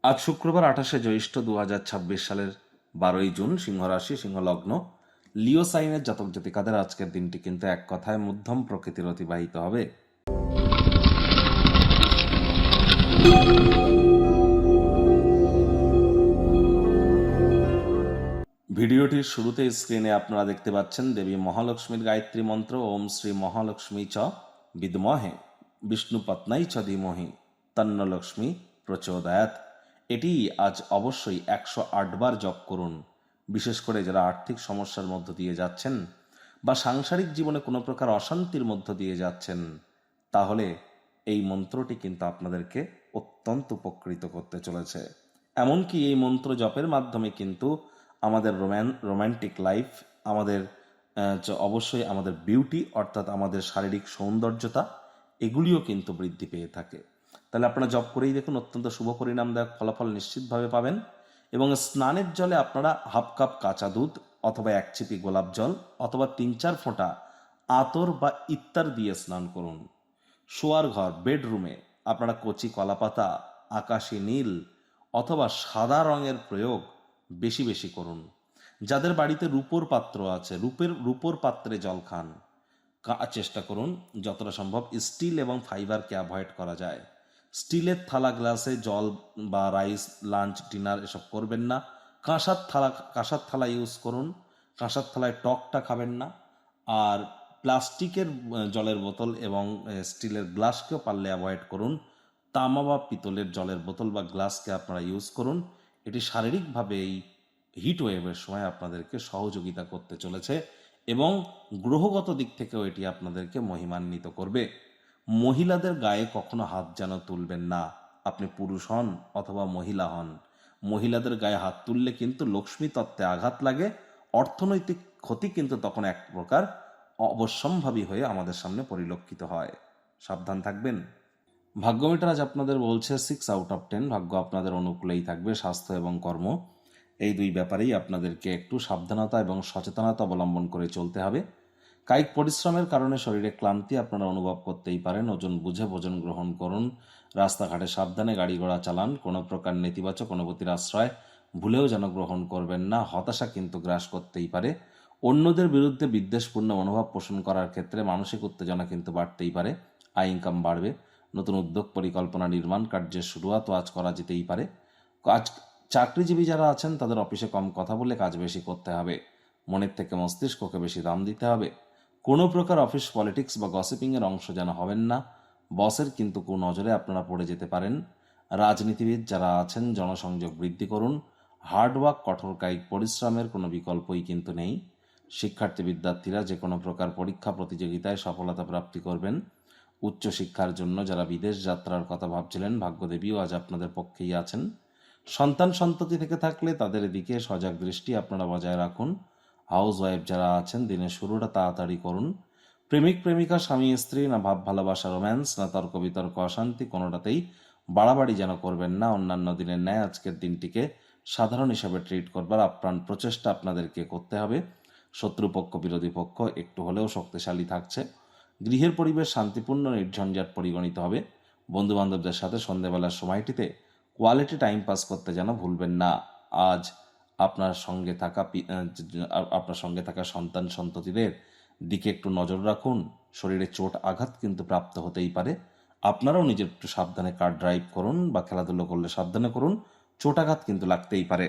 আজ শুক্রবার 28শে জ্যৈষ্ঠ 2026 সালের 12ই জুন, সিংহ রাশি, সিংহ লগ্ন, লিও সাইনের জাতক জাতিকাদের আজকের দিনটি কিন্তু এক কথায় মধ্যম প্রকৃতির অতিবাহিত হবে। ভিডিওটির শুরুতে স্ক্রিনে আপনারা দেখতে পাচ্ছেন দেবী মহালক্ষ্মীর গায়ত্রী মন্ত্র, ওম শ্রী মহালক্ষ্মী চ বিদ্মহে বিষ্ণুপত্নাই চ ধীমহি তন্ন লক্ষ্মী প্রচোদয়াৎ। এটি আজ অবশ্যই 108 বার জপ করুন। বিশেষ করে যারা আর্থিক সমস্যার মধ্য দিয়ে যাচ্ছেন বা সাংসারিক জীবনে কোনো প্রকার অশান্তির মধ্য দিয়ে যাচ্ছেন, তাহলে এই মন্ত্রটি কিন্তু আপনাদেরকে অত্যন্ত উপকৃত করতে চলেছে। এমনকি এই মন্ত্র জপের মাধ্যমে কিন্তু আমাদের রোম্যান্টিক লাইফ, আমাদের অবশ্যই আমাদের বিউটি অর্থাৎ আমাদের শারীরিক সৌন্দর্যতা, এগুলিও কিন্তু বৃদ্ধি পেয়ে থাকে। তাহলে আপনারা জপ করেই দেখুন, অত্যন্ত শুভ পরিণামদায়ক ফলাফল নিশ্চিতভাবে পাবেন। এবং স্নানের জলে আপনারা হাফ কাপ কাঁচা দুধ অথবা 1 চিপি গোলাপ জল অথবা 3-4 ফোঁটা আতর বা ইত্তার দিয়ে স্নান করুন। শোয়ার ঘর, বেডরুমে আপনারা কচি কলাপাতা, আকাশি নীল অথবা সাদা রঙের প্রয়োগ বেশি বেশি করুন। যাদের বাড়িতে রূপোর পাত্র আছে, রূপোর পাত্রে জল খান। চেষ্টা করুন যতটা সম্ভব স্টিল এবং ফাইবারকে অ্যাভয়েড করা যায়। স্টিলের থালা গ্লাসে জল বা রাইস, লাঞ্চ, ডিনার এসব করবেন না। কাঁসার থালা ইউজ করুন। কাঁসার থালায় টকটা খাবেন না। আর প্লাস্টিকের জলের বোতল এবং স্টিলের গ্লাসকেও পারলে অ্যাভয়েড করুন। তামা বা পিতলের জলের বোতল বা গ্লাসকে আপনারা ইউজ করুন। এটি শারীরিকভাবে এই হিট ওয়েভের সময় আপনাদেরকে সহযোগিতা করতে চলেছে এবং গ্রহগত দিক থেকেও এটি আপনাদেরকে মহিমান্বিত করবে। মহিলাদের গায়ে কখনো হাত যেন তুলবেন না, আপনি পুরুষ হন অথবা মহিলা হন। মহিলাদের গায়ে হাত তুললে কিন্তু লক্ষ্মী তত্ত্বে আঘাত লাগে, অর্থনৈতিক ক্ষতি কিন্তু তখন এক প্রকার অবশ্যম্ভাবী হয়ে আমাদের সামনে পরিলক্ষিত হয়। সাবধান থাকবেন। ভাগ্যমিটার আজ আপনাদের বলছে 6/10। ভাগ্য আপনাদের অনুকূলেই থাকবে। স্বাস্থ্য এবং কর্ম, এই দুই ব্যাপারেই আপনাদেরকে একটু সাবধানতা এবং সচেতনতা অবলম্বন করে চলতে হবে। কায়িক পরিশ্রমের কারণে শরীরে ক্লান্তি আপনারা অনুভব করতেই পারেন। ওজন বুঝে ভোজন গ্রহণ করুন। রাস্তাঘাটে সাবধানে গাড়ি ঘোড়া চালান। কোনো প্রকার নেতিবাচক অনুভূতির আশ্রয় ভুলেও যেন গ্রহণ করবেন না। হতাশা কিন্তু গ্রাস করতেই পারে। অন্যদের বিরুদ্ধে বিদ্বেষপূর্ণ মনোভাব পোষণ করার ক্ষেত্রে মানসিক উত্তেজনা কিন্তু বাড়তেই পারে। আয় ইনকাম বাড়বে। নতুন উদ্যোগ, পরিকল্পনা, নির্মাণ কার্যের শুরুয়াতও আজ করা যেতেই পারে। আজ চাকরিজীবী যারা আছেন তাদের অফিসে কম কথা বলে কাজ বেশি করতে হবে। মনের থেকে মস্তিষ্ককে বেশি দাম দিতে হবে। কোনো প্রকার অফিস পলিটিক্স বা গসিপিংয়ের অংশ যেন হবেন না। বসের কিন্তু কুনজরে আপনারা পড়ে যেতে পারেন। রাজনীতিবিদ যারা আছেন জনসংযোগ বৃদ্ধি করুন। হার্ডওয়ার্ক, কঠোর কায়িক পরিশ্রমের কোনো বিকল্পই কিন্তু নেই। শিক্ষার্থী বিদ্যার্থীরা যে কোনো প্রকার পরীক্ষা প্রতিযোগিতায় সফলতা প্রাপ্তি করবেন। উচ্চশিক্ষার জন্য যারা বিদেশ যাত্রার কথা ভাবছিলেন, ভাগ্যদেবীও আজ আপনাদের পক্ষেই আছেন। সন্তান সন্ততি থেকে থাকলে তাদের দিকে সজাগ দৃষ্টি আপনারা বজায় রাখুন। হাউস ওয়াইফ যারা আছেন দিনের শুরুটা তাড়াতাড়ি করুন। প্রেমিক প্রেমিকা, স্বামী স্ত্রী, না ভাব ভালোবাসা রোম্যান্স, না তর্ক বিতর্ক অশান্তি, কোনোটাতেই বাড়াবাড়ি যেন করবেন না। অন্যান্য দিনের ন্যায় আজকের দিনটিকে সাধারণ হিসাবে ট্রিট করবার আপ্রাণ প্রচেষ্টা আপনাদেরকে করতে হবে। শত্রুপক্ষ, বিরোধী পক্ষ একটু হলেও শক্তিশালী থাকছে। গৃহের পরিবেশ শান্তিপূর্ণ, নির্ঝঞ্ঝাট পরিগণিত হবে। বন্ধুবান্ধবদের সাথে সন্ধেবেলার সময়টিতে কোয়ালিটি টাইম পাস করতে যেন ভুলবেন না। আজ আপনার সঙ্গে থাকা সন্তান সন্ততিদের দিকে একটু নজর রাখুন। শরীরে চোট আঘাত কিন্তু প্রাপ্ত হতেই পারে। আপনারাও নিজের একটু সাবধানে কার ড্রাইভ করুন বা খেলাধুলো করলে সাবধানে করুন। চোট আঘাত কিন্তু লাগতেই পারে।